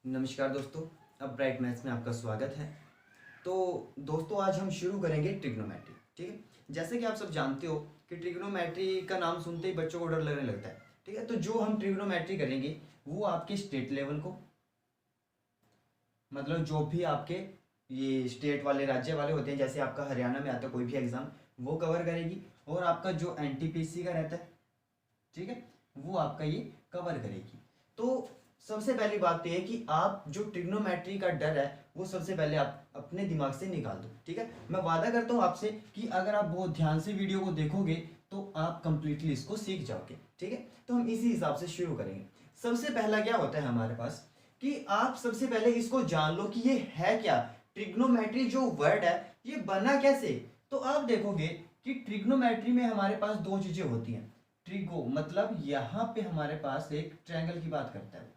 नमस्कार दोस्तों, अब ब्राइट मैथ्स में आपका स्वागत है। तो दोस्तों आज हम शुरू करेंगे ट्रिग्नोमेट्री। ठीक है, जैसे कि आप सब जानते हो कि ट्रिग्नोमेट्री का नाम सुनते ही बच्चों को डर लगने लगता है। ठीक है, तो जो हम ट्रिग्नोमेट्री करेंगे वो आपके स्टेट लेवल को, मतलब जो भी आपके ये स्टेट वाले राज्य वाले होते हैं, जैसे आपका हरियाणा में आता है कोई भी एग्जाम, वो कवर करेगी। और आपका जो एनटीपीसी का रहता है, ठीक है, वो आपका ये कवर करेगी। तो सबसे पहली बात तो ये है कि आप जो ट्रिग्नोमेट्री का डर है वो सबसे पहले आप अपने दिमाग से निकाल दो। ठीक है, मैं वादा करता हूँ आपसे कि अगर आप बहुत ध्यान से वीडियो को देखोगे तो आप कंप्लीटली इसको सीख जाओगे। ठीक है, तो हम इसी हिसाब से शुरू करेंगे। सबसे पहला क्या होता है हमारे पास कि आप सबसे पहले इसको जान लो कि ये है क्या। ट्रिग्नोमेट्री जो वर्ड है ये बना कैसे। तो आप देखोगे कि ट्रिग्नोमेट्री में हमारे पास दो चीजें होती हैं। ट्रिगो मतलब यहां पे हमारे पास एक ट्रायंगल की बात करता है।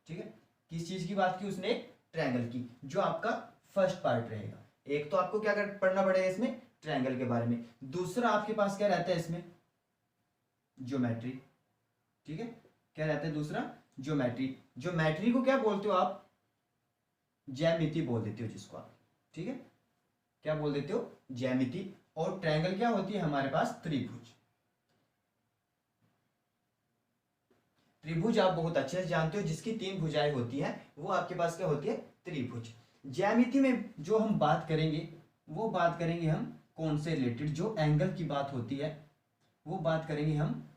ठीक है, किस चीज की बात की उसने, एक ट्रायंगल की, जो आपका फर्स्ट पार्ट रहेगा। एक तो आपको क्या पढ़ना पड़ेगा इसमें, ट्रायंगल के बारे में। दूसरा आपके पास क्या रहता है इसमें, ज्योमेट्री। ठीक है, क्या रहता है दूसरा, ज्योमेट्री। ज्योमेट्री को क्या बोलते हो आप, ज्यामिति बोल देते हो जिसको आप। ठीक है, क्या बोल देते हो, ज्यामिति। और ट्रायंगल क्या होती है हमारे पास, त्रिभुज। त्रिभुज आप बहुत अच्छे से जानते हो, जिसकी तीन भुजाएं होती हैं वो आपके पास क्या होती है, त्रिभुज। ज्यामिति में जो हम बात करेंगे वो बात करेंगे हम कौन से रिलेटेड, जो एंगल की बात होती है वो बात करेंगे हम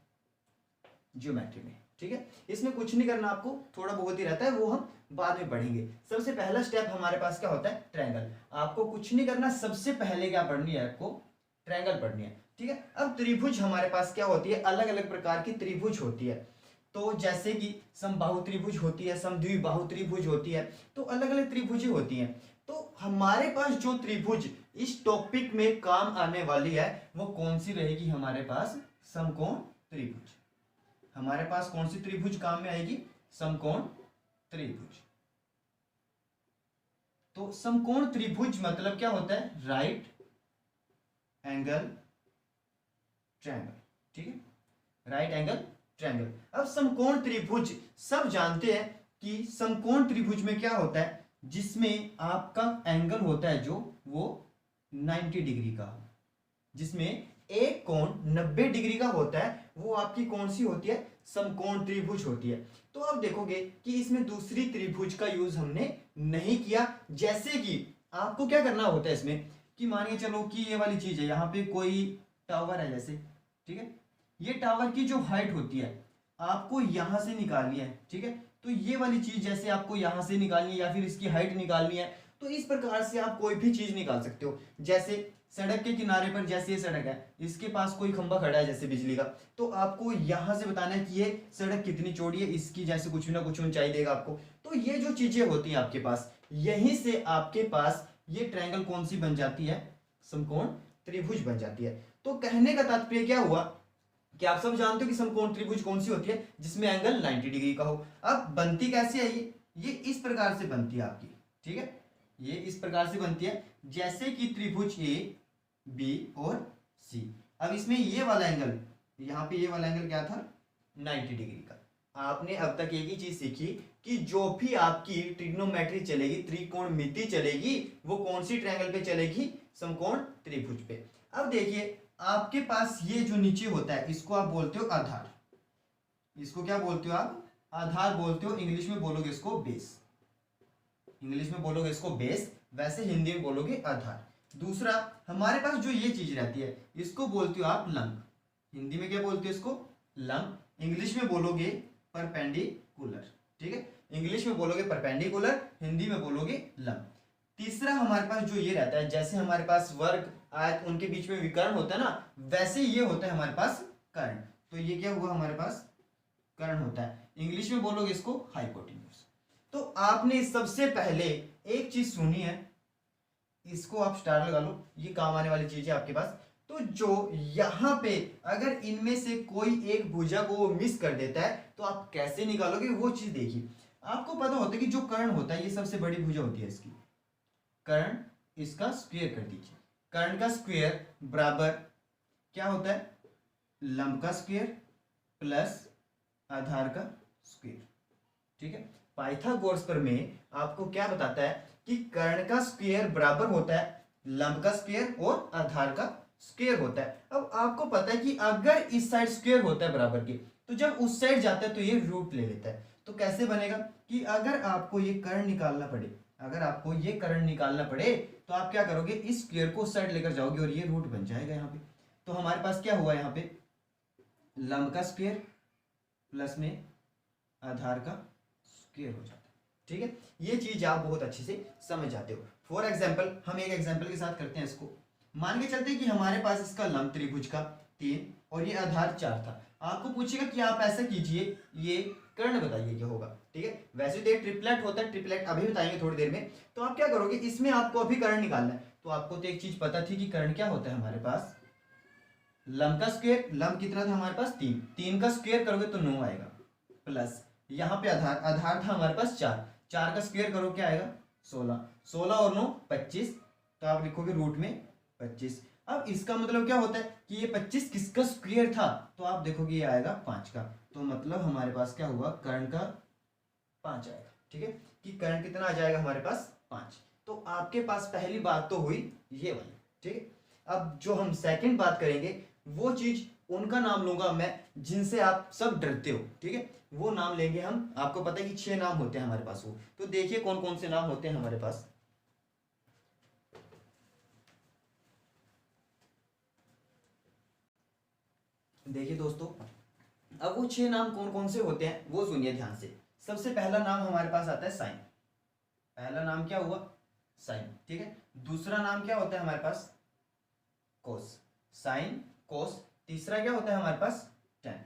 ज्योमेट्री में। ठीक है, इसमें कुछ नहीं करना आपको, थोड़ा बहुत ही रहता है, वो हम बाद में पढ़ेंगे। सबसे पहला स्टेप हमारे पास क्या होता है, ट्रायंगल। आपको कुछ नहीं करना, सबसे पहले क्या पढ़नी है आपको, ट्रायंगल पढ़नी है। ठीक है, अब त्रिभुज हमारे पास क्या होती है, अलग अलग प्रकार की त्रिभुज होती है। तो जैसे कि समबाहु त्रिभुज होती है, समद्विबाहु त्रिभुज होती है, तो अलग अलग त्रिभुजें होती हैं। तो हमारे पास जो त्रिभुज इस टॉपिक में काम आने वाली है वो कौन सी रहेगी हमारे पास, समकोण त्रिभुज। हमारे पास कौन सी त्रिभुज काम में आएगी, समकोण त्रिभुज। तो समकोण त्रिभुज मतलब क्या होता है, राइट एंगल ट्रायंगल। ठीक है, राइट एंगल ट्रायंगल। अब समकोण त्रिभुज सब जानते हैं कि समकोण त्रिभुज में क्या होता है, जिसमें आपका एंगल होता है जो वो 90 डिग्री का हो, जिसमें एक कोण 90 डिग्री का होता है, वो आपकी कौन सी होती है, समकोण त्रिभुज होती है। तो आप देखोगे कि इसमें दूसरी त्रिभुज का यूज हमने नहीं किया। जैसे कि आपको क्या करना होता है इसमें, कि मानिए चलो कि ये वाली चीज है, यहाँ पे कोई टावर है जैसे। ठीक है, ये टावर की जो हाइट होती है आपको यहां से निकालनी है। ठीक है, तो ये वाली चीज जैसे आपको यहां से निकालनी है या फिर इसकी हाइट निकालनी है, तो इस प्रकार से आप कोई भी चीज निकाल सकते हो। जैसे सड़क के किनारे पर, जैसे ये सड़क है, इसके पास कोई खंभा खड़ा है जैसे बिजली का, तो आपको यहां से बताना है कि ये सड़क कितनी चौड़ी है, इसकी जैसे कुछ ना कुछ ऊंचाई देगा आपको। तो ये जो चीजें होती हैं आपके पास, यहीं से आपके पास ये ट्रायंगल कौन सी बन जाती है, समकोण त्रिभुज बन जाती है। तो कहने का तात्पर्य क्या हुआ कि आप सब जानते हो कि समकोण त्रिभुज कौन सी होती है, जिसमें एंगल 90 डिग्री का हो। अब बनती कैसे है ये इस प्रकार से बनती है आपकी। ठीक है, ये इस प्रकार से बनती है जैसे कि त्रिभुज ए बी और सी। अब इसमें ये वाला एंगल, यहाँ पे ये वाला एंगल क्या था, 90 डिग्री का। आपने अब तक एक ही चीज सीखी कि जो भी आपकी ट्रिग्नोमेट्री चलेगी, त्रिकोणमिति चलेगी, वो कौन सी ट्रायंगल पे चलेगी, समकोण त्रिभुज पे। अब देखिए आपके पास ये जो नीचे होता है इसको आप बोलते हो आधार। इसको क्या बोलते हो आप, आधार बोलते हो। इंग्लिश में बोलोगे इसको बेस, इंग्लिश में बोलोगे इसको बेस, वैसे हिंदी में बोलोगे आधार। दूसरा हमारे पास जो ये चीज रहती है इसको बोलते हो आप लंब। हिंदी में क्या बोलते हो इसको, लंब। इंग्लिश में बोलोगे परपेंडिकुलर। ठीक है, इंग्लिश में बोलोगे परपेंडिकुलर, हिंदी में बोलोगे लंब। तीसरा हमारे पास जो ये रहता है, जैसे हमारे पास वर्ग आयत उनके बीच में विकर्ण होता है ना, वैसे ये होता है हमारे पास कर्ण। तो ये क्या हुआ हमारे पास, कर्ण होता है। इंग्लिश में बोलोगे इसको हाइपोटेन्यूज। तो आपने सबसे पहले एक चीज सुनी है, इसको आप स्टार लगा लो, ये काम आने वाली चीज है आपके पास। तो जो यहां पे अगर इनमें से कोई एक भुजा को वो मिस कर देता है तो आप कैसे निकालोगे वो चीज देखिए। आपको पता होता है कि जो कर्ण होता है ये सबसे बड़ी भुजा होती है इसकी, कर्ण, इसका स्क्वायर कर दीजिए। कर्ण का स्क्वायर बराबर क्या होता है, लंब का स्क्वायर प्लस आधार का स्क्वायर। ठीक है, पाइथागोरस पर में आपको क्या बताता है कि कर्ण का स्क्वायर बराबर होता है लंब का स्क्वायर और आधार का स्क्वायर होता है। अब आपको पता है कि अगर इस साइड स्क्वायर होता है बराबर के, तो जब उस साइड जाता है तो ये रूट ले लेता है। तो कैसे बनेगा कि अगर आपको ये कर्ण निकालना पड़े, अगर आपको ये कर्ण निकालना पड़े तो आप क्या करोगे, इस स्क्वायर को उस साइड लेकर जाओगे और ये रूट बन जाएगा यहाँ पे। तो हमारे पास क्या हुआ यहाँ पे, लंब का स्क्वायर प्लस में आधार का स्क्वायर हो जाता है। ठीक है, ये चीज आप बहुत अच्छे से समझ जाते हो। फॉर एग्जाम्पल हम एक एग्जाम्पल के साथ करते हैं इसको। मान के चलते हैं कि हमारे पास इसका लंब त्रिभुज का 3 और ये आधार 4 था। आपको पूछेगा कि आप ऐसा कीजिए, ये कर्ण बताइए क्या होगा। ठीक है, वैसे तो ये ट्रिपलेट होता है, ट्रिपलेट अभी बताएंगे थोड़ी देर में। तो आप क्या करोगे, इसमें आपको अभी कर्ण निकालना है। तो आपको तो एक चीज पता थी कि कर्ण क्या होता है हमारे पास, लंब का स्क्वायर, लंब कितना था हमारे पास 3, 3 का स्क्वायर करोगे तो 9 आएगा, प्लस यहाँ पे आधार, आधार था हमारे पास 4, 4 का स्क्वायर करो क्या आएगा 16, 16 और 9 25, तो आप लिखोगे रूट में 25। अब इसका मतलब क्या होता है कि ये 25 किसका स्क्वायर था, तो आप देखोगे ये आएगा 5 का। तो मतलब हमारे पास क्या हुआ, कर्ण का 5 आएगा। ठीक है, कि कर्ण कितना आ जाएगा हमारे पास 5। तो आपके पास पहली बात तो हुई ये वाली। ठीक है, अब जो हम सेकंड बात करेंगे वो चीज उनका नाम लूंगा मैं जिनसे आप सब डरते हो। ठीक है, वो नाम लेंगे हम। आपको पता है कि 6 नाम होते हैं हमारे पास वो, तो देखिए कौन कौन से नाम होते हैं हमारे पास। देखिए दोस्तों, अब वो 6 नाम कौन कौन से होते हैं वो सुनिए ध्यान से। सबसे पहला नाम हमारे पास आता है साइन। पहला नाम क्या हुआ, साइन। ठीक है, दूसरा नाम क्या होता है हमारे पास, कोस, साइन कोस। तीसरा क्या होता है हमारे पास, टेन।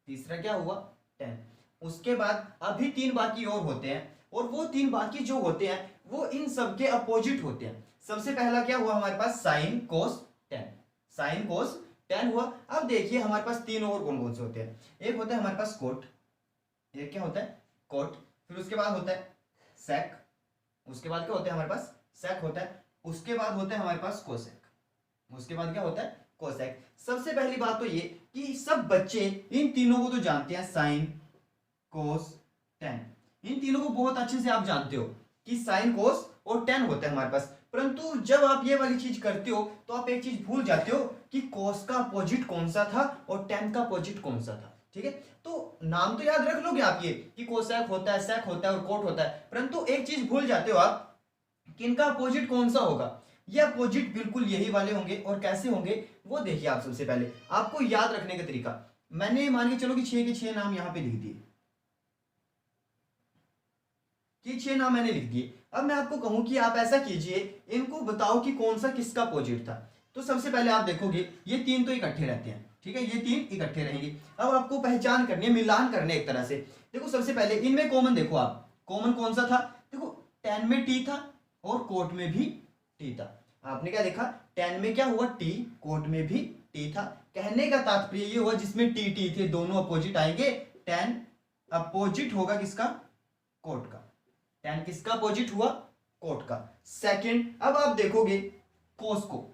तीसरा क्या हुआ, टेन। उसके बाद अभी 3 बाकी और होते हैं, और वो 3 बाकी जो होते हैं वो इन सब के अपोजिट होते हैं। सबसे पहला क्या हुआ हमारे पास, sine cos ten, sine cos ten हुआ। अब देखिए हमारे पास 3 और कौन कौन से होते हैं। एक होता है हमारे पास कोट, एक क्या होता है कोट, फिर उसके बाद होता है सेक, उसके बाद क्या होता है हमारे पास सेक होता है, उसके बाद होता है हमारे पास कोसेक, उसके बाद क्या होता है कोसेक। सबसे पहली बात तो ये कि सब बच्चे इन तीनों को तो जानते हैं, साइन कोस टेन, इन तीनों को बहुत अच्छे से आप जानते हो कि साइन कोस और टेन होता है हमारे पास। परंतु जब आप ये वाली चीज करते हो तो आप एक चीज भूल जाते हो कि कोस का अपोजिट कौन सा था और टेन का अपोजिट कौन सा था। ठीक है, तो नाम तो याद रख लोगे आप ये कि कोसेक होता है, सेक होता है और कोट होता है, परंतु एक चीज भूल जाते हो आप कि इनका अपोजिट कौन सा होगा। ये अपोजिट बिल्कुल यही वाले होंगे। और कैसे होंगे वो देखिए आप। सबसे पहले आपको याद रखने का तरीका, मैंने मान के चलो कि 6 के 6 नाम यहां पे लिख दिए, कि 6 नाम मैंने लिख दिए। अब मैं आपको कहूं कि आप ऐसा कीजिए, इनको बताओ कि कौन सा किसका अपोजिट था। तो सबसे पहले आप देखोगे ये 3 तो इकट्ठे रहते हैं। ठीक है, ये 3 इकट्ठे रहेंगे। अब आपको पहचान करनी है, मिलान करने एक तरह से। देखो सबसे पहले इनमें कॉमन देखो आप, कॉमन कौन सा था, देखो टेन में टी था और कोट में भी टी था। आपने क्या देखा, टेन में क्या हुआ टी, कोट में भी टी था। कहने का तात्पर्य ये हुआ जिसमें टी टी थे दोनों अपोजिट आएंगे, टेन अपोजिट होगा किसका, कोट का। टेन किसका अपोजिट हुआ, कोट का। सेकंड, अब आप देखोगे कोस को,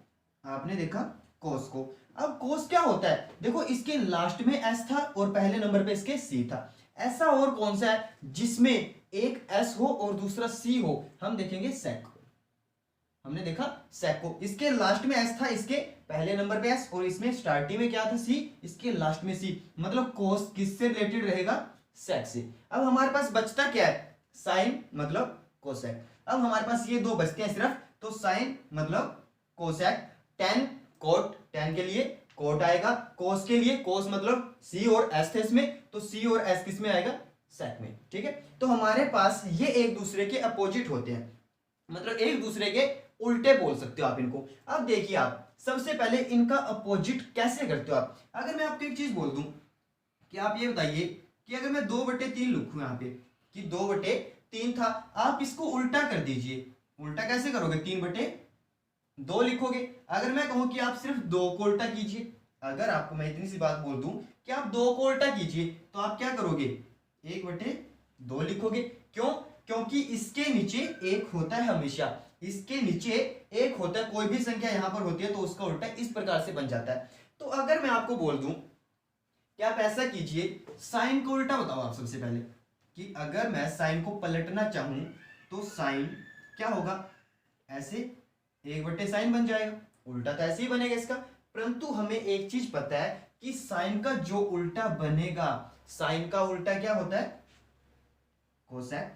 आपने देखा कोस को। अब कोस क्या होता है, देखो इसके लास्ट में एस था और पहले नंबर पे इसके सी था। ऐसा और कौन सा है जिसमें एक एस हो और दूसरा सी हो, हम देखेंगे सेक को। हमने देखा सेक को, इसके लास्ट में एस था, इसके पहले नंबर पे एस, और इसमें स्टार्टिंग में क्या था सी, इसके लास्ट में सी। मतलब कोस किससे रिलेटेड रहेगा, सेक से। अब हमारे पास बचता क्या है, साइन मतलब कोसेक। अब हमारे पास ये 2 बचते हैं सिर्फ, तो साइन मतलब कोसेक, टेन कोट, टेन के लिए कोट आएगा, कोस के लिए कोस मतलब सी और एस थे इसमें, तो सी और एस किस में आएगा, सेक में। ठीक है, तो हमारे पास ये एक दूसरे के अपोजिट होते हैं, मतलब एक दूसरे के उल्टे बोल सकते हो आप इनको। अब देखिए आप सबसे पहले इनका अपोजिट कैसे करते हो आप। अगर मैं आपको एक चीज बोल दूं कि आप ये बताइए कि अगर मैं 2/3 लिखूं यहाँ पे कि 2/3 था, आप इसको उल्टा कर दीजिए। उल्टा कैसे करोगे, 3/2 लिखोगे। अगर मैं कहूं कि आप सिर्फ 2 को उल्टा कीजिए, अगर आपको मैं इतनी सी बात बोल दूं कि आप 2 को उल्टा कीजिए, तो आप क्या करोगे, 1/2 लिखोगे। क्यों, क्योंकि इसके नीचे एक होता है हमेशा, इसके नीचे एक होता है, कोई भी संख्या यहां पर होती है तो उसका उल्टा इस प्रकार से बन जाता है। तो अगर मैं आपको बोल दूं कि आप ऐसा कीजिए, साइन को उल्टा बताओ आप सबसे पहले, कि अगर मैं साइन को पलटना चाहूं तो साइन क्या होगा, ऐसे 1/sin बन जाएगा, उल्टा तो ऐसे ही बनेगा इसका। परंतु हमें एक चीज पता है कि साइन का जो उल्टा बनेगा, साइन का उल्टा क्या होता है, कोसेक।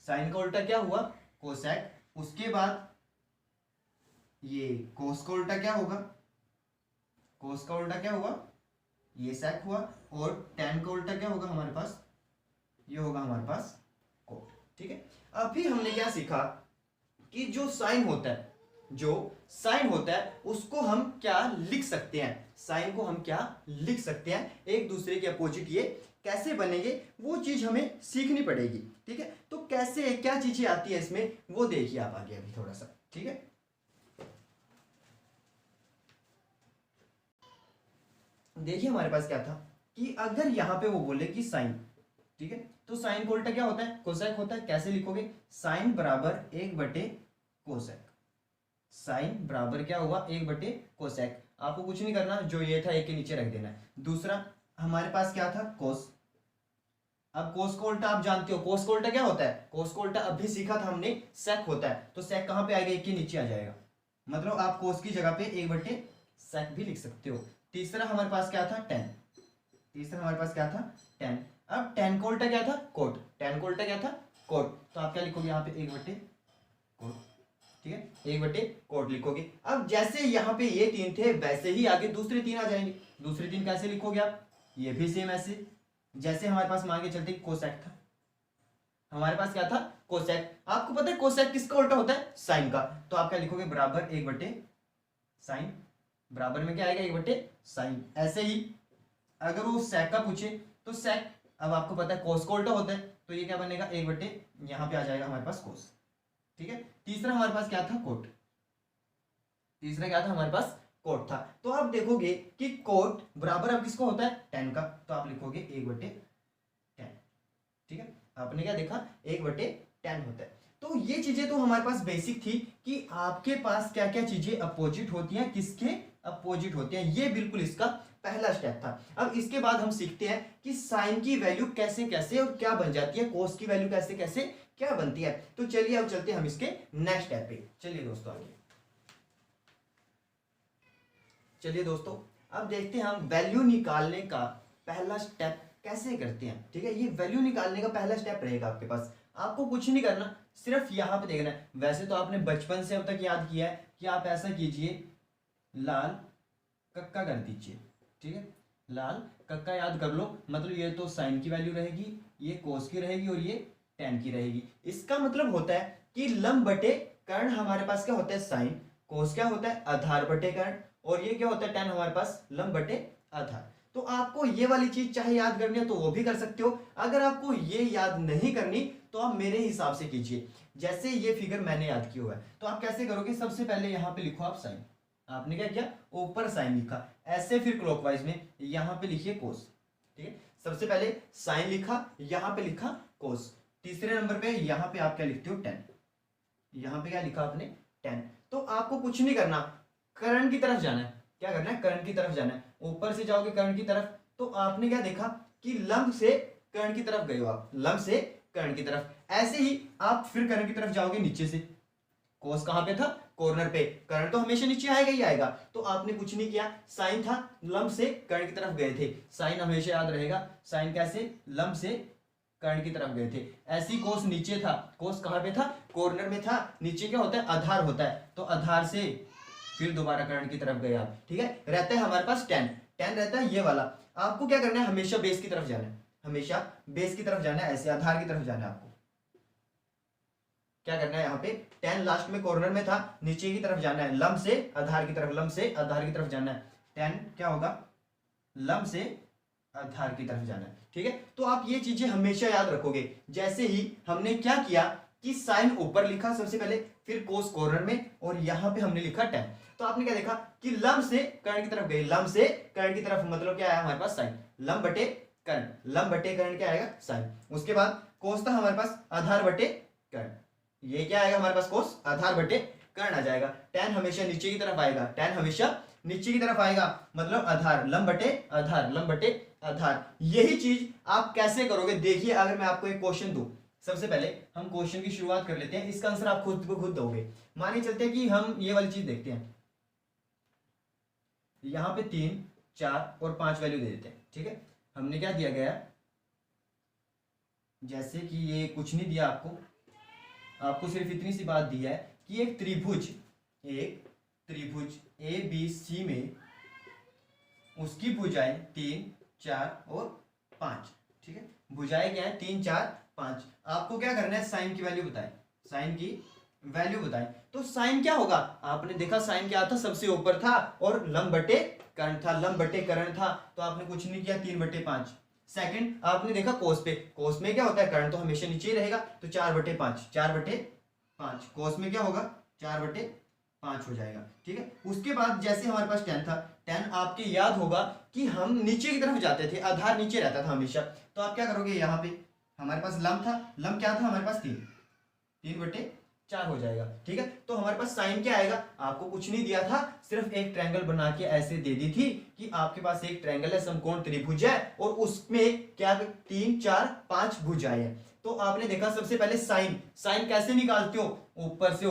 साइन का उल्टा क्या हुआ, कोसेक। उसके बाद ये कोस का उल्टा क्या होगा, कोस का उल्टा क्या हुआ, ये सेक हुआ। और टेन का उल्टा क्या होगा हमारे पास, ये होगा हमारे पास कोट। ठीक है, अभी हमने क्या सीखा कि जो साइन होता है, जो साइन होता है उसको हम क्या लिख सकते हैं, साइन को हम क्या लिख सकते हैं, एक दूसरे के अपोजिट ये कैसे बनेंगे वो चीज हमें सीखनी पड़ेगी। ठीक है, तो कैसे क्या चीजें आती है इसमें वो देखिए आप आगे अभी थोड़ा सा। ठीक है, देखिए हमारे पास क्या था कि अगर यहां पे वो बोले कि साइन, ठीक है, तो साइन का उल्टा क्या होता है, कोसेक होता है। कैसे लिखोगे, साइन बराबर 1/कोसेक। साइन बराबर क्या हुआ, 1/कोसेक। आपको कुछ नहीं करना, जो ये था एक के नीचे रख देना है। दूसरा हमारे पास क्या था, कोस। अब कोस का उल्टा आप जानते हो, कोस का उल्टा क्या होता है, कोस का उल्टा अभी सीखा था हमने, सेक होता है। तो सेक कहां पे आएगा, एक के नीचे आ जाएगा। मतलब आप कोस की जगह पे 1/सेक भी लिख सकते हो। तीसरा हमारे पास क्या था, टेन। तीसरा हमारे पास क्या था, टेन। अब टेन का उल्टा क्या था, कोट। टेन का उल्टा क्या था, कोट। तो आप क्या लिखोगे यहाँ पे, 1/कोट। ठीक है, 1/कोट लिखोगे। अब जैसे यहाँ पे ये 3 थे वैसे ही आगे दूसरे 3 आ जाएंगे। दूसरे 3 कैसे लिखोगे आप, ये भी सेम ऐसे। जैसे हमारे पास मान के चलते कोसेक था, हमारे पास क्या था, कोसेक। आपको पता है कोसेक किसका उल्टा होता है, साइन का। तो आप क्या लिखोगे, बराबर 1/साइन। बराबर में क्या आएगा, 1/साइन। ऐसे ही अगर वो सेक का पूछे तो सेक, अब आपको पता है कोस का उल्टा होता है, तो ये क्या बनेगा, 1/, यहां पे आ जाएगा हमारे पास कोस। ठीक है, तीसरा हमारे पास क्या था, कोट। तीसरा क्या था हमारे पास, कोट था। तो आप देखोगे कि कोट बराबर अब किसको होता है, टेन का। तो आप लिखोगे 1/10। ठीक है, आपने क्या देखा, 1/10 होता है। तो ये चीजें तो हमारे पास बेसिक थी कि आपके पास क्या क्या चीजें अपोजिट होती हैं, किसके अपोजिट होती हैं। ये बिल्कुल इसका पहला स्टेप था। अब इसके बाद हम सीखते हैं कि साइन की वैल्यू कैसे कैसे और क्या बन जाती है, कोस की वैल्यू कैसे कैसे क्या बनती है। तो चलिए अब चलते हैं हम इसके नेक्स्ट स्टेप पे। चलिए दोस्तों आगे, चलिए दोस्तों अब देखते हैं हम वैल्यू निकालने का पहला स्टेप कैसे करते हैं। ठीक है, ये वैल्यू निकालने का पहला स्टेप रहेगा आपके पास। आपको कुछ नहीं करना, सिर्फ यहां पे देखना है। वैसे तो आपने बचपन से अब तक याद किया है कि आप ऐसा कीजिए, लाल कक्का कर दीजिए। ठीक है, लाल कक्का याद कर लो। मतलब ये तो साइन की वैल्यू रहेगी, ये कोस की रहेगी और ये टेन की रहेगी। इसका मतलब होता है कि लंब बटे कर्ण हमारे पास क्या होता है, साइन। कोस क्या होता है, आधार बटे कर्ण। और ये क्या होता है, टेन हमारे पास लंब बटे आधार। तो आपको ये वाली चीज चाहे याद करनी है तो वो भी कर सकते हो। अगर आपको ये याद नहीं करनी तो आप मेरे हिसाब से कीजिए। जैसे ये फिगर मैंने याद किया हुआ है, तो आप कैसे करोगे, सबसे पहले यहां पे लिखो आप साइन। आपने क्या किया, ऊपर साइन लिखा, ऐसे फिर क्लॉकवाइज में यहां पे लिखिए कोस। ठीक है, सबसे पहले साइन लिखा, यहां पे लिखा कोस। तीसरे नंबर पे यहां पे आप क्या लिखते हो, टेन। यहां पे क्या लिखा आपने, टेन। तो आपको कुछ नहीं करना, कर्ण की तरफ जाना है। क्या करना है, कर्ण की तरफ जाना है। ऊपर से जाओगे कर्ण की तरफ, तो आपने क्या देखा कि लंब से कर्ण की तरफ गए हो आप, लंब से कर्ण की तरफ। ऐसे ही आप फिर कर्ण की तरफ जाओगे नीचे से। कोस कहां पे था, कॉर्नर पे। कर्ण तो हमेशा नीचे आएगा ही आएगा। तो आपने कुछ नहीं किया, साइन था, लंब से कर्ण की तरफ गए थे। साइन हमेशा याद रहेगा, साइन कैसे, लंब से कर्ण की तरफ गए थे। ऐसी कोस नीचे था, कोस कहां पे था, कॉर्नर में था। नीचे क्या होता है, आधार होता है। तो आधार से फिर दोबारा कर्ण की तरफ गए आप। ठीक है, रहता है हमारे पास टेन। टेन रहता है ये वाला। आपको क्या करना है, हमेशा बेस की तरफ जाना है, हमेशा बेस की तरफ जाना है, ऐसे आधार की तरफ जाना है। आपको क्या करना है, यहाँ पे टेन लास्ट में कॉर्नर में था, नीचे की तरफ जाना है, लंब से आधार की तरफ, लंब से आधार की तरफ जाना है। टेन क्या होगा, लंब से आधार की तरफ जाना है। ठीक है, तो आप ये चीजें हमेशा याद रखोगे। जैसे ही हमने क्या किया कि साइन ऊपर लिखा सबसे पहले, फिर कोस कॉर्नर में, और यहां पे हमने लिखा टेन। तो आपने क्या देखा कि लंब से कर्ण की तरफ गए, लंब से कर्ण की तरफ, मतलब क्या आया हमारे पास, साइन। लंब बटे कर्ण, लंब बटे कर्ण क्या आएगा, साइन। उसके बाद कोस था हमारे पास, आधार बटे कर्ण। ये क्या आएगा हमारे पास, कोस आधार बटे कर्ण आ जाएगा। टेन हमेशा नीचे की तरफ आएगा, टेन हमेशा नीचे की तरफ आएगा, मतलब आधार, लंब बटे आधार, लंब बटे आधार। यही चीज आप कैसे करोगे, देखिए अगर मैं आपको एक क्वेश्चन दूं, सबसे पहले हम क्वेश्चन की शुरुआत कर लेते हैं, इसका आंसर आप खुद को खुद दोगे। मानिए चलते हैं कि हम ये वाली चीज देखते हैं, यहां पे 3 4 और 5 वैल्यू दे देते हैं, ठीक है। हमने क्या दिया गया, जैसे कि ये कुछ नहीं दिया आपको, आपको सिर्फ इतनी सी बात दी है कि एक त्रिभुज ए बी सी में उसकी भुजाएं 3 4 और 5, ठीक है। भुजाएं क्या है, 3 4 5। आपको क्या करना है, साइन की वैल्यू बताएं, साइन की वैल्यू बताएं। तो साइन क्या होगा, आपने देखा साइन क्या था, सबसे ऊपर था और लंब बटे कर्ण था, लंब बटे कर्ण था, तो आपने कुछ नहीं किया, 3/5। सेकंड आपने देखा कोस पे, कोस में क्या होता है, कर्ण तो हमेशा नीचे ही रहेगा, तो 4/5, 4/5 कोस में क्या होगा, 4/5 हो जाएगा, ठीक है। उसके बाद जैसे हमारे पास 10 था, 10 आपके याद होगा कि हम नीचे की तरफ जाते थे, आधार नीचे रहता था हमेशा, तो आप क्या करोगे, यहाँ पे हमारे पास लंब था, लंब क्या था हमारे पास 3/4 हो जाएगा, ठीक है। तो हमारे पास साइन क्या आएगा, आपको कुछ नहीं दिया था, सिर्फ एक ट्रायंगल बना के ऐसे दे दी थी कि आपके पास एक ट्रायंगल है, समकोण त्रिभुज है और उसमें क्या 3 4 5 भुजाएं हैं। तो आपने देखा सबसे पहले साइन, साइन कैसे निकालते हो, ऊपर से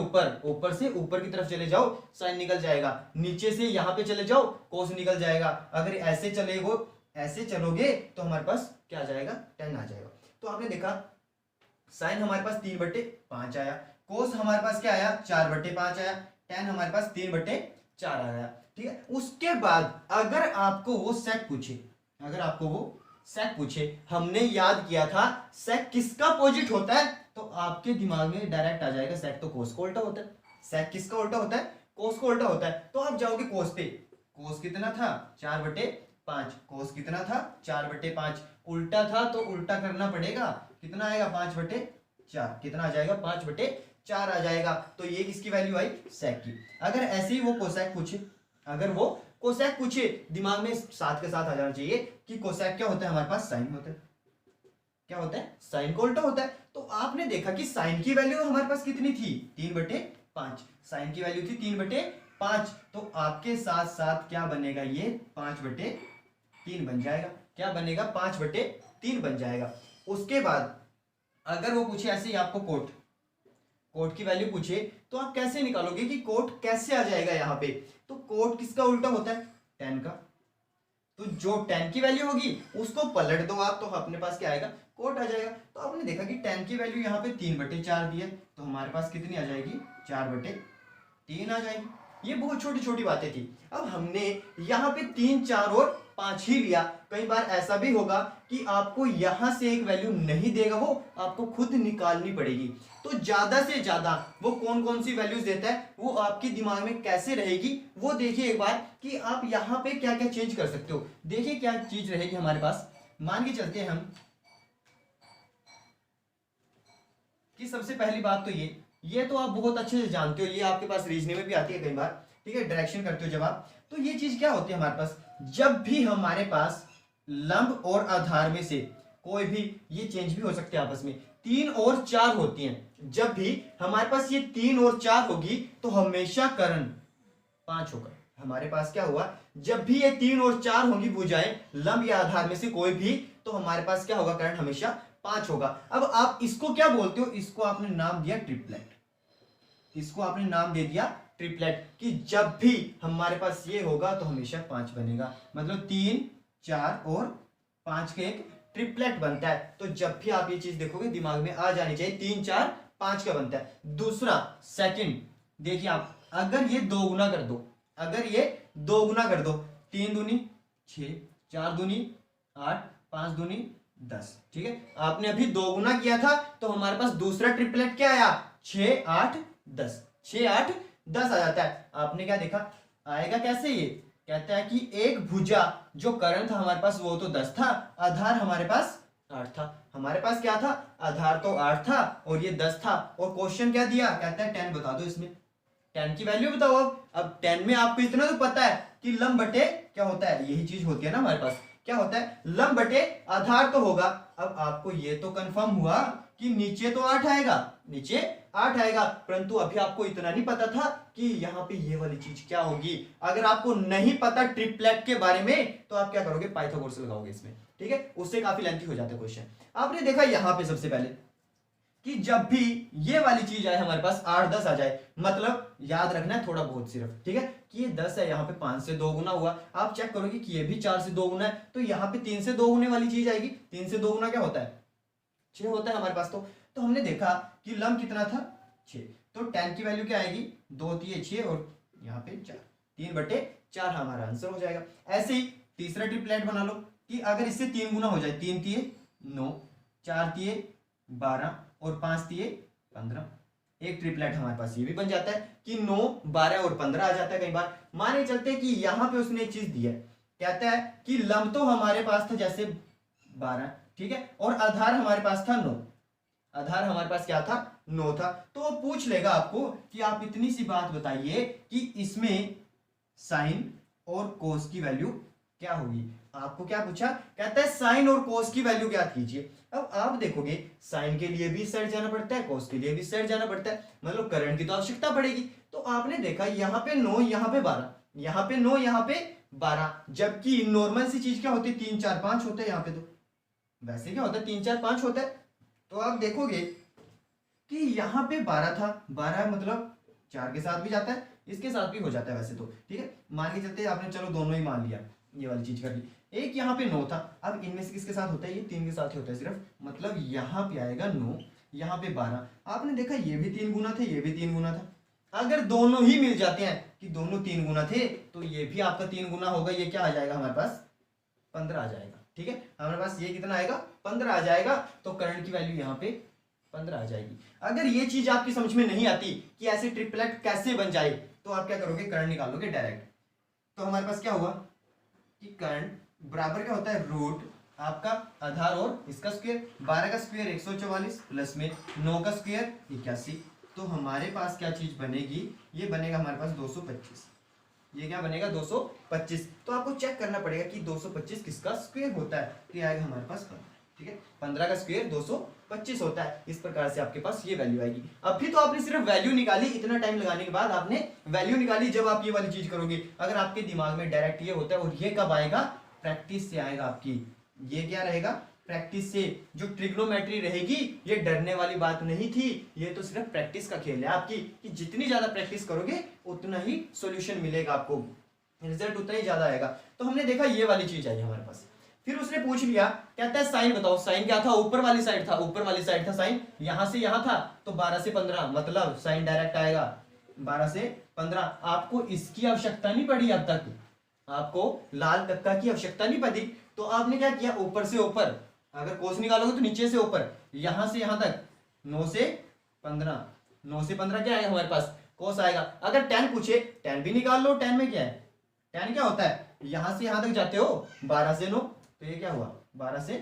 ऊपर की तरफ चले जाओ, साइन निकल जाएगा, नीचे से यहाँ पे चले जाओ, कोस निकल जाएगा। अगर ऐसे चलोगे तो हमारे पास क्या आ जाएगा, 10 आ जाएगा। तो आपने देखा साइन हमारे पास 3/5 आया, कोस हमारे पास क्या आया, 4/5 आया, tan हमारे पास 3/4 आया, ठीक है। उसके बाद अगर आपको वो सेक पूछे, हमने याद किया था सेक किसका अपोजिट होता है, तो आपके दिमाग में डायरेक्ट आ जाएगा सेक तो कोस को उल्टा होता है। सेक किसका उल्टा होता है, कोस को उल्टा होता है। तो आप जाओगे कोस पे, कोस कितना था 4/5, कोस कितना था 4/5, उल्टा था तो उल्टा करना पड़ेगा, कितना आएगा 5/4, कितना आ जाएगा 5/4 आ जाएगा। तो ये किसकी वैल्यू आई, सेक की। अगर ऐसे ही वो कोसेक पूछे, दिमाग में साथ के साथ आ जाना चाहिए कि कोसेक क्या होता है, हमारे पास साइन होता है, क्या होता है, साइन को उल्टा होता है। तो आपने देखा कि साइन की वैल्यू हमारे पास कितनी थी, 3/5, साइन की वैल्यू थी 3/5, तो आपके साथ साथ क्या बनेगा, ये 5/3 बन जाएगा, क्या बनेगा 5/3 बन जाएगा। उसके बाद अगर वो पूछे ऐसे ही आपको कोट की वैल्यू पूछे, तो आप कैसे निकालोगे कि कोट कैसे आ जाएगा यहाँ पे, तो कोट किसका उल्टा होता है, tan का, तो जो tan की वैल्यू होगी उसको पलट दो आप, तो अपने पास क्या आएगा, कोट आ जाएगा। तो आपने देखा कि tan की वैल्यू यहाँ पे 3/4 दी है, तो हमारे पास कितनी आ जाएगी, 4/3 आ जाएगी। ये बहुत छोटी छोटी बातें थी। अब हमने यहाँ पे 3 4 और 5 ही लिया, कई बार ऐसा भी होगा कि आपको यहां से एक वैल्यू नहीं देगा, वो आपको खुद निकालनी पड़ेगी। तो ज्यादा से ज्यादा वो कौन कौन सी वैल्यूज देता है, वो आपके दिमाग में कैसे रहेगी, वो देखिए एक बार कि आप यहाँ पे क्या क्या चेंज कर सकते हो। देखिए क्या चीज रहेगी हमारे पास, मान के चलते हैं हम कि सबसे पहली बात तो ये तो आप बहुत अच्छे से जानते हो, ये आपके पास रीजनिंग में भी आती है कई बार, ठीक है, डायरेक्शन करते हो जब आप, तो ये चीज क्या होती है हमारे पास, जब भी हमारे पास लंब और आधार में से कोई भी, ये चेंज भी हो सकते हैं आपस में, 3 और 4 होती हैं, जब भी हमारे पास ये 3 और 4 होगी तो हमेशा कर्ण 5 होगा। हमारे पास क्या हुआ, जब भी ये 3 और 4 होंगी भुजाएं लंब या आधार में से कोई भी, तो हमारे पास क्या होगा, कर्ण हमेशा 5 होगा। अब आप इसको क्या बोलते हो, इसको आपने नाम दिया ट्रिपलेट, इसको आपने नाम दे दिया ट्रिपलेट, कि जब भी हमारे पास ये होगा तो हमेशा 5 बनेगा, मतलब 3 4 और 5 के एक ट्रिपलेट बनता है। तो जब भी आप ये चीज देखोगे दिमाग में आ जानी चाहिए, 3 4 5 का बनता है। दूसरा सेकंड देखिए आप, अगर ये 2 गुना कर दो, 3 दूनी 6, 4 दूनी 8, 5 दूनी 10, ठीक है। आपने अभी 2 गुना किया था तो हमारे पास दूसरा ट्रिपलेट क्या आया, 6 8 10, 6 8 10 आ जाता है। आपने क्या देखा, आएगा कैसे, ये कहता है कि एक भुजा जो कर्ण था हमारे पास वो तो 10 था, आधार हमारे पास 8 था, हमारे पास क्या था, आधार तो 8 था और ये 10 था, और क्वेश्चन क्या दिया, कहता है tan बता दो, इसमें tan की वैल्यू बताओ। अब tan में आपको इतना तो पता है कि लंब बटे क्या होता है, यही चीज होती है ना हमारे पास, क्या होता है, लंब बटे आधार तो होगा। अब आपको ये तो कंफर्म हुआ कि नीचे तो 8 आएगा, नीचे 8 आएगा, परंतु अभी आपको इतना नहीं पता था कि यहाँ पे ये वाली चीज क्या होगी। अगर आपको नहीं पता ट्रिपलेट के बारे में तो आप क्या करोगे, पाइथागोरस लगाओगे इसमें, ठीक है, उससे काफी लेंथी हो जाता है क्वेश्चन। आपने देखा यहाँ पे सबसे पहले कि जब भी ये वाली चीज आए हमारे पास 8 10 आ जाए, मतलब याद रखना है थोड़ा बहुत सिर्फ, ठीक है, कि ये 10 है, यहाँ पे 5 से 2 गुना हुआ, आप चेक करोगे कि ये भी 4 से 2 गुना है, तो यहाँ पे 3 से 2 गुने वाली चीज आएगी। 3 से 2 गुना क्या होता है, 6 होता है हमारे पास। तो हमने देखा कि लम कितना था, 6, तो tan की वैल्यू क्या आएगी, 2 3 6 और यहाँ पे 4, 3/4 हमारा आंसर हो जाएगा। ऐसे ही तीसरा ट्रिपलेट बना लो कि अगर इससे 3 गुना हो जाए, 3 तिये 9, 4 तिये 12 और 5 तिये 15, एक ट्रिपलेट हमारे पास ये भी बन जाता है कि 9 12 और 15 आ जाता है। कई बार माने चलते हैं कि यहाँ पे उसने एक चीज दी है, कहता है कि लम तो हमारे पास था जैसे 12, ठीक है, और आधार हमारे पास था 9, आधार हमारे पास क्या था, 9 था। तो वो पूछ लेगा आपको कि आप इतनी सी बात बताइए कि इसमें साइन और कोस की वैल्यू क्या होगी। आपको क्या पूछा, कहता है साइन और कोस की वैल्यू क्या कीजिए। अब आप देखोगे साइन के लिए भी इस साइड जाना पड़ता है, कोस के लिए भी इस साइड जाना पड़ता है, मतलब करंट की तो आवश्यकता पड़ेगी। तो आपने देखा यहाँ पे 9 यहाँ पे 12, यहाँ पे 9 यहाँ पे 12, जबकि नॉर्मल सी चीज क्या होती है, 3 4 5 होता है, यहाँ पे तो वैसे क्या होता है 3 4 5 होता है। तो आप देखोगे कि यहाँ पे 12 था, 12 मतलब 4 के साथ भी जाता है, इसके साथ भी हो जाता है वैसे तो, ठीक है, मान के चलते आपने चलो दोनों ही मान लिया, ये वाली चीज कर ली। एक यहाँ पे 9 था, अब इनमें से किसके साथ होता है, ये 3 के साथ ही होता है सिर्फ, मतलब यहाँ पे आएगा 9, यहाँ पे 12। आपने देखा ये भी 3 गुना थे, ये भी 3 गुना था। अगर दोनों ही मिल जाते हैं कि दोनों 3 गुना थे, तो ये भी आपका 3 गुना होगा, ये क्या आ जाएगा हमारे पास 15 आ जाएगा, ठीक है, हमारे पास ये कितना आएगा 15 आ जाएगा। तो करंट की वैल्यू यहाँ पे 15 आ जाएगी। अगर ये चीज आपकी समझ में नहीं आती कि ऐसे ट्रिपलेट कैसे बन जाए, तो आप क्या करोगे, करंट निकालोगे डायरेक्ट। तो हमारे पास क्या हुआ कि करंट बराबर क्या होता है, रूट आपका आधार और इसका स्क्वायर, 12 का स्क्वायर 144 प्लस में 9 का स्क्वायर 81। तो हमारे पास क्या चीज बनेगी, ये बनेगा हमारे पास 225, ये क्या बनेगा 225। तो आपको चेक करना पड़ेगा कि 225 किसका स्क्वायर होता है, तो ये आएगा हमारे पास 15, ठीक है, 15 का स्क्वायर 225 होता है। इस प्रकार से आपके पास ये वैल्यू आएगी। अभी तो आपने सिर्फ वैल्यू निकाली, इतना टाइम लगाने के बाद आपने वैल्यू निकाली। जब आप ये वाली चीज करोगे, अगर आपके दिमाग में डायरेक्ट ये होता है, और ये कब आएगा, प्रैक्टिस से आएगा आपकी, ये क्या रहेगा, प्रैक्टिस से। जो ट्रिग्नोमेट्री रहेगी, ये डरने वाली बात नहीं थी, ये तो सिर्फ प्रैक्टिस का खेल है आपकी, कि जितनी ज्यादा प्रैक्टिस करोगे उतना ही सॉल्यूशन मिलेगा आपको, रिजल्ट उतना ही ज्यादा आएगा। तो हमने देखा ये वाली चीज आई हमारे पास। फिर उसने पूछ लिया, कहता है साइन बताओ, साइन क्या था, ऊपर वाली साइड था, ऊपर वाली साइड था साइन, यहां से यहां था, तो 12 से 15, मतलब साइन डायरेक्ट आएगा 12 से 15। आपको इसकी आवश्यकता नहीं पड़ी अब तक, आपको लाल कक्का की आवश्यकता नहीं पड़ी। तो आपने क्या किया, ऊपर से ऊपर, अगर कोस निकालोगे तो नीचे से ऊपर, यहां से यहां तक 9 से 15, 9 से 15 क्या आएगा हमारे पास, कोस आएगा। अगर tan पूछे, tan भी निकाल लो, tan में क्या है, tan क्या होता है, यहां से यहां तक जाते हो 12 से 9, तो ये क्या हुआ 12 से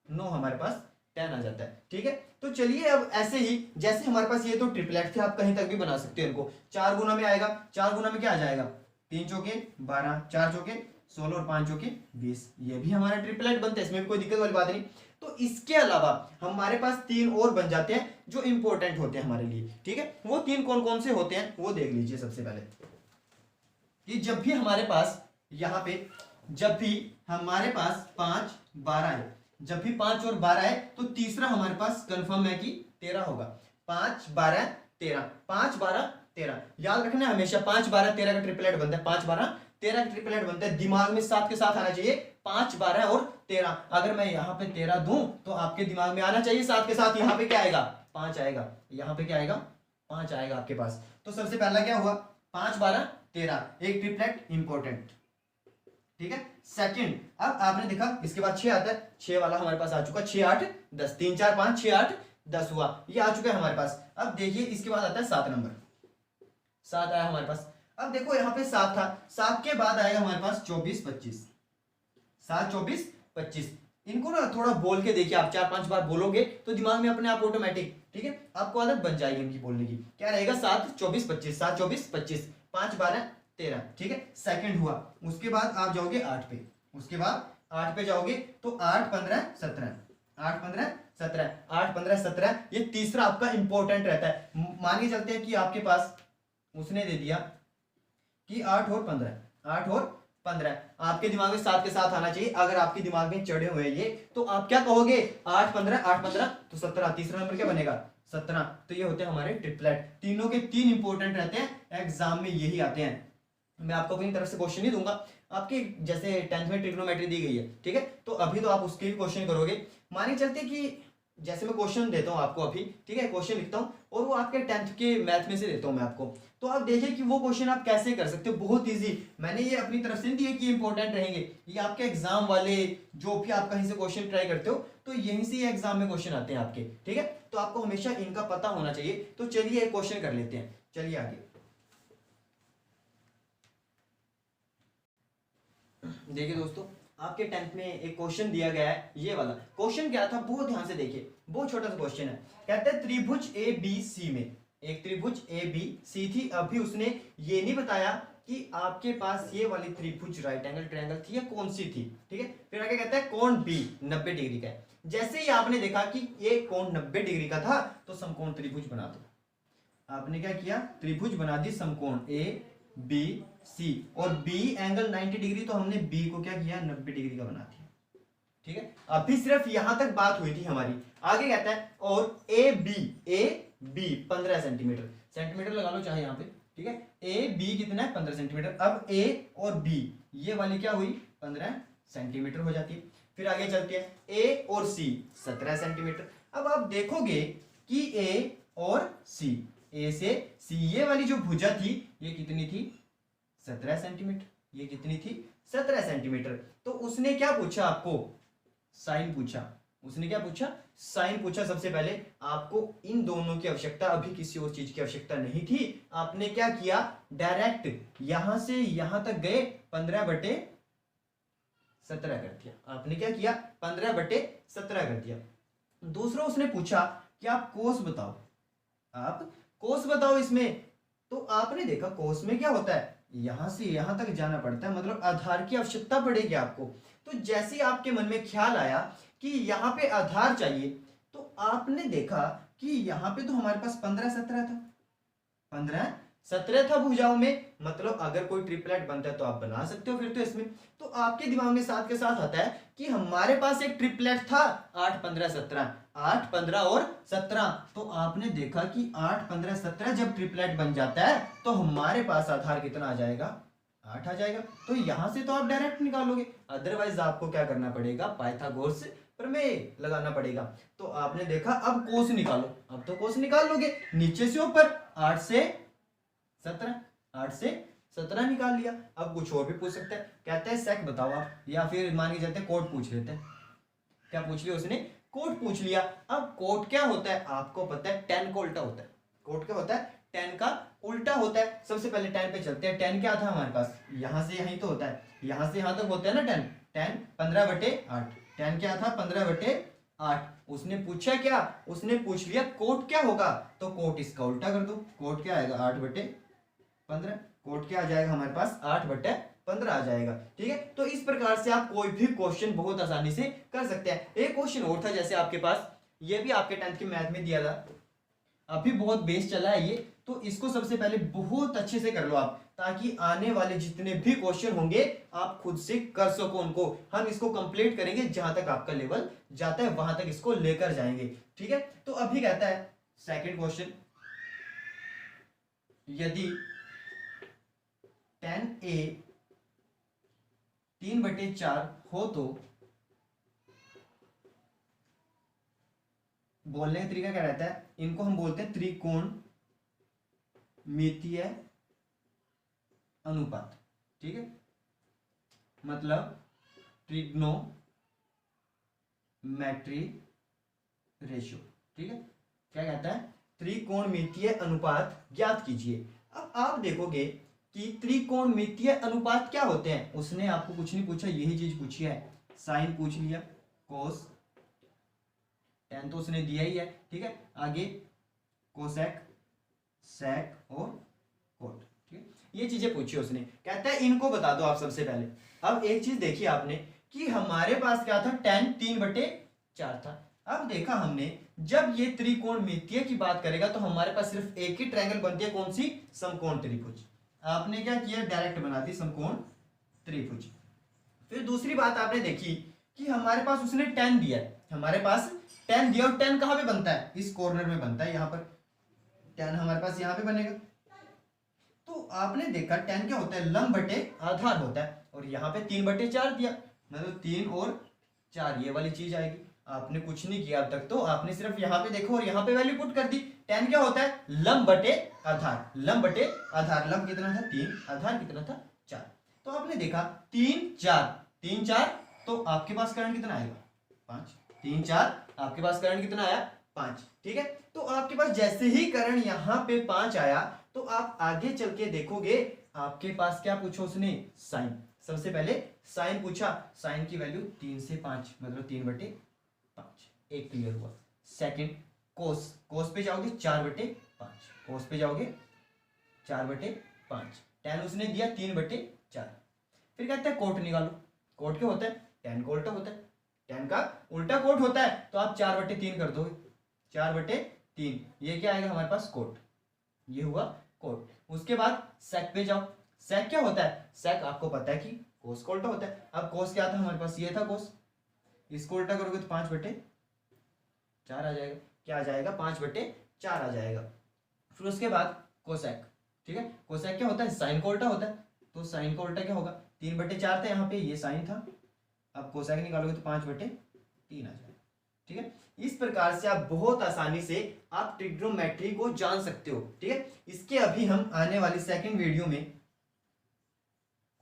9 हमारे पास tan आ जाता है, ठीक है। तो चलिए अब ऐसे ही, जैसे हमारे पास ये तो ट्रिपलेट थे, आप कहीं तक भी बना सकते हो इनको। 4 गुना में आएगा, 4 गुना में क्या आ जाएगा, 3 चौके 12, 4 चौके 16 और 5 चौके 20, ये भी हमारा ट्रिपलेट बनता है, इसमें भी कोई दिक्कत वाली बात नहीं। तो इसके अलावा हमारे पास 3 और बन जाते हैं जो इंपॉर्टेंट होते हैं हमारे लिए, ठीक है। वो 3 कौन कौन से होते हैं वो देख लीजिए। सबसे पहले कि जब भी हमारे पास यहाँ पे, जब भी हमारे पास 5 12 है, जब भी 5 और 12 है, तो तीसरा हमारे पास कंफर्म है कि 13 होगा। 5 12 13, 5 12 13, याद रखना है हमेशा, 5 12 13 का ट्रिपलेट बनता है, 5 12 13 का ट्रिपलेट बनता है। दिमाग में साथ के साथ आना चाहिए 5 12 और 13। अगर मैं यहाँ पे 13 दूं तो आपके दिमाग में आना चाहिए साथ के साथ यहाँ पे क्या आएगा, 5 आएगा, यहाँ पे क्या आएगा 5 आएगा आपके पास। तो सबसे पहला क्या हुआ, 5 12 13, एक ट्रिपलेट इंपॉर्टेंट, ठीक है। सेकंड, अब आपने देखा इसके बाद 6 आता है, 6 वाला हमारे पास आ चुका, 6 8 10, 3 4 5 6 8 10 हुआ, ये आ चुका है हमारे पास। अब देखिए इसके बाद आता है 7 नंबर, 7 आया हमारे पास। अब देखो यहाँ पे 7 था, 7 के बाद आएगा हमारे पास 24 25, 7 24 25। इनको ना थोड़ा बोल के देखिए, आप 4 5 बार बोलोगे तो दिमाग में अपने आप ऑटोमेटिक, ठीक है, आपको आदत बन जाएगी इनकी बोलने की। क्या रहेगा 7 24 25, 7 24 25, 5 12 13, ठीक है, सेकंड हुआ। उसके बाद आप जाओगे 8 पे, उसके बाद 8 पे जाओगे तो 8 15 17, 8 15 17, 8 15 17, ये तीसरा आपका इंपॉर्टेंट रहता है। मान के चलते हैं कि आपके पास उसने दे दिया कि 8 और 15, 8 और 15, आपके दिमाग में 7 के साथ आना चाहिए। अगर आपके दिमाग में चढ़े हुए ये तो आप क्या कहोगे, 8 15 8 15 तो 17, तीसरा नंबर क्या बनेगा 17। तो ये होते हैं हमारे ट्रिपलेट, तीनों के तीन इंपॉर्टेंट रहते हैं, एग्जाम में यही आते हैं। मैं आपको अपनी तरफ से क्वेश्चन नहीं दूंगा, आपके जैसे 10th में ट्रिग्नोमेट्री दी गई है, ठीक है, तो अभी तो आप उसके भी क्वेश्चन करोगे। माने चलते कि जैसे मैं क्वेश्चन देता हूं आपको अभी, ठीक है, क्वेश्चन लिखता हूं और वो आपके 10th के मैथ में से देता हूं मैं आपको, तो आप देखिए कि वो क्वेश्चन आप कैसे कर सकते हो, बहुत इजी। मैंने ये अपनी तरफ से नहीं दिया कि इंपॉर्टेंट रहेंगे, ये आपके एग्जाम वाले जो भी आप कहीं से क्वेश्चन ट्राई करते हो तो यहीं से ये एग्जाम में क्वेश्चन आते हैं आपके, ठीक है, तो आपको हमेशा इनका पता होना चाहिए। तो चलिए एक क्वेश्चन कर लेते हैं, चलिए आगे देखिए दोस्तों, आपके 10th में एक क्वेश्चन दिया गया है, ये वाला क्वेश्चन क्या था, बहुत ध्यान से देखिए, बहुत छोटा सा क्वेश्चन है। कहते हैं त्रिभुज ए बी सी में, एक त्रिभुज ए बी सी थी, अभी उसने ये नहीं बताया कि आपके पास ये वाली त्रिभुज राइट एंगल ट्रायंगल थी या कौन सी थी, ठीक है। फिर आगे कहता है कोण बी 90 डिग्री का है। जैसे ही आपने देखा कि ये कोण 90 डिग्री का था तो समकोण त्रिभुज बना दो। आपने क्या किया, त्रिभुज बना दी समकोण ए बी सी, और बी एंगल 90 डिग्री, तो हमने बी को क्या किया 90 डिग्री का बना दिया, ठीक है। अभी सिर्फ यहां तक बात हुई थी हमारी। आगे कहता है और ए बी 15 सेंटीमीटर, सेंटीमीटर लगा लो चाहे यहां पे, ठीक है। ए बी कितना है 15 सेंटीमीटर। अब ए और बी ये वाली क्या हुई 15 सेंटीमीटर हो जाती है। फिर आगे चलते हैं ए और सी 17 सेंटीमीटर। अब आप देखोगे कि ए और सी, ए से सी ये वाली जो भुजा थी ये कितनी थी 17 सेंटीमीटर, ये कितनी थी 17 सेंटीमीटर। तो उसने क्या पूछा आपको, साइन पूछा, उसने क्या पूछा साइन पूछा। सबसे पहले आपको इन दोनों की आवश्यकता, अभी किसी और चीज की आवश्यकता नहीं थी। आपने क्या किया डायरेक्ट यहां से यहां तक गए 15/17 कर दिया। आपने क्या किया 15/17 कर दिया। दूसरा उसने पूछा कि आप कोस बताओ, आप कोस बताओ इसमें। तो आपने देखा कोस में क्या होता है, यहां से यहां तक जाना पड़ता है, मतलब आधार की आवश्यकता पड़ेगी आपको। तो जैसे ही आपके मन में ख्याल आया कि यहाँ पे आधार चाहिए, तो आपने देखा कि यहाँ पे तो हमारे पास 15/17 था, 15/17 था भुजाओं में, मतलब अगर कोई ट्रिपलेट बनता है तो आप बना सकते हो फिर तो इसमें। तो आपके दिमाग में साथ के साथ आता है कि हमारे पास एक ट्रिपलेट था 8 15 17, 8 15 और 17। तो आपने देखा कि 8 15 17 जब ट्रिपलेट बन जाता है तो हमारे पास आधार कितना आ जाएगा 8 आ जाएगा। तो यहां से तो आप डायरेक्ट निकालोगे, अदरवाइज आपको क्या करना पड़ेगा पाइथागोरस प्रमेय लगाना पड़ेगा। तो आपने देखा अब कोस निकालो, अब तो कोस निकाल लोगे, नीचे से ऊपर 8 से 17, 8 से 17 निकाल लिया। अब कुछ और भी पूछ सकते हैं, कहते हैं सेक बताओ आप, या फिर मान के जाते हैं कोट पूछ लेते हैं। क्या पूछ लिया उसने, कोट पूछ लिया। अब कोट क्या होता है आपको पता है, tan का उल्टा होता है। कोट क्या होता है, tan का उल्टा होता है। सबसे पहले tan पे चलते हैं, tan क्या था हमारे पास, यहां से यहीं तो होता है, यहां से यहां तक होता है ना tan 15/8, tan क्या था 15/8। उसने पूछा क्या, उसने पूछ लिया कोट क्या होगा, तो कोट इसका उल्टा कर दो, कोट क्या आएगा 8/15, कोट क्या आ जाएगा हमारे पास 8/15 आ जाएगा, ठीक है। तो इस प्रकार से आप कोई भी क्वेश्चन बहुत आसानी से कर सकते हैं। एक क्वेश्चन और था जैसे आपके पास, ये भी आपके 10th के मैथ में दिया था, अभी बहुत बेस चला है ये, तो इसको सबसे पहले बहुत अच्छे से कर लो आप, ताकि आने वाले जितने भी क्वेश्चन होंगे आप खुद से कर सको उनको। हम इसको कंप्लीट करेंगे, जहां तक आपका लेवल जाता है वहां तक इसको लेकर जाएंगे, ठीक है। तो अभी कहता है सेकंड क्वेश्चन, यदि tan A 3/4 हो तो बोलने का तरीका क्या रहता है, इनको हम बोलते हैं त्रिकोण मितीय अनुपात, ठीक है, मतलब ट्रिग्नोमेट्री रेशियो, ठीक है। क्या कहता है, त्रिकोणमितीय अनुपात ज्ञात कीजिए। अब आप देखोगे कि त्रिकोणमितीय अनुपात क्या होते हैं, उसने आपको कुछ नहीं पूछा, यही चीज पूछी है, साइन पूछ लिया, कोस, tan तो उसने दिया ही है, ठीक है। आगे कोसेक, सेक और कोट, ठीक है, ये चीजें पूछी उसने। कहता है इनको बता दो आप सबसे पहले। अब एक चीज देखिए आपने कि हमारे पास क्या था, tan 3/4 था। अब देखा हमने जब ये त्रिकोणमितीय की बात करेगा तो हमारे पास सिर्फ एक ही ट्रायंगल बनती है, कौन सी? समकोण त्रिभुज। आपने क्या किया, डायरेक्ट बना दी समकोण त्रिभुज। फिर दूसरी बात आपने देखी कि हमारे पास उसने 10 दिया है, हमारे पास 10 दिया और 10 कहां पे बनता है? इस कॉर्नर में बनता है, यहां पर 10 हमारे पास यहां पे बनेगा। तो आपने देखा 10 क्या होता है? लंब बटे आधार होता है, और यहाँ पे 3/4 दिया, मतलब 3 और 4 ये वाली चीज आएगी। आपने कुछ नहीं किया अब तक, तो आपने सिर्फ यहाँ पे देखो और यहाँ पे वैल्यू पुट कर दी। 10 क्या होता है? लंब बटे आधार, लंब बटे आधार। लंब कितना था? 3, आधार कितना था? 4। तो आपने देखा 3 4, तो आपके पास करंट कितना आएगा? 5। 3 4, आपके पास करंट कितना आया? 5। ठीक है, तो आपके पास जैसे ही करंट यहाँ पे 5 आया, तो आप आगे चल के देखोगे आपके पास क्या पूछो उसने? साइन। सबसे पहले साइन पूछा, साइन की वैल्यू 3 से 5, मतलब 3/5, एक क्लियर हुआ। सेकंड कोस, कोस पे जाओगे 4/5, कोस पे जाओगे 4/5, tan उसने दिया 3/4। फिर कहते हैं कोट निकालो, कोट क्या होता है? tan का उल्टा होता है, tan का उल्टा कोट होता है, तो आप 4/3 कर दोगे, 4/3, ये क्या आएगा हमारे पास? कोट, ये हुआ कोट। उसके बाद सेक पे जाओ, सेक क्या होता है? सेक आपको पता है कि कोस का उल्टा होता है। अब कोस क्या था हमारे पास? ये था कोस, इसको उल्टा करोगे तो 5/4 आ जाएगा। क्या आ जाएगा? 5/4 आ जाएगा। फिर उसके बाद कोसेक, ठीक है, कोसेक क्या होता है? साइन का उल्टा होता है, तो साइन का उल्टा क्या होगा? 3/4 था यहाँ पे, ये साइन था, अब कोसेक निकालोगे तो 5/3 आ जाएगा। ठीक है, इस प्रकार से आप बहुत आसानी से आप ट्रिग्नोमेट्री को जान सकते हो। ठीक है, इसके अभी हम आने वाली सेकंड वीडियो में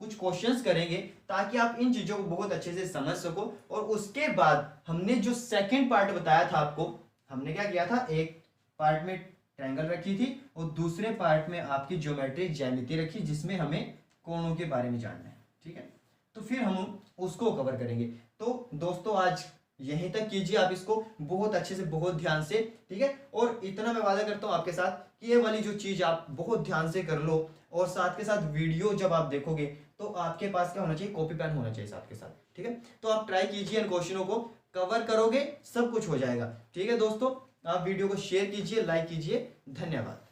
कुछ क्वेश्चंस करेंगे ताकि आप इन चीजों को बहुत अच्छे से समझ सको। और उसके बाद हमने जो सेकंड पार्ट बताया था आपको, हमने क्या किया था? एक पार्ट में ट्रायंगल रखी थी और दूसरे पार्ट में आपकी ज्योमेट्रिक ज्यामिति रखी, जिसमें हमें कोणों के बारे में जानना है। ठीक है, तो फिर हम उसको कवर करेंगे। तो दोस्तों आज यहीं तक कीजिए आप इसको बहुत अच्छे से, बहुत ध्यान से। ठीक है, और इतना मैं वादा करता हूं आपके साथ कि ये वाली जो चीज आप बहुत ध्यान से कर लो, और साथ के साथ वीडियो जब आप देखोगे तो आपके पास क्या होना चाहिए? कॉपी पेन होना चाहिए साथ के साथ। ठीक है, तो आप ट्राई कीजिए, इन क्वेश्चनों को कवर करोगे, सब कुछ हो जाएगा। ठीक है दोस्तों, आप वीडियो को शेयर कीजिए, लाइक कीजिए। धन्यवाद।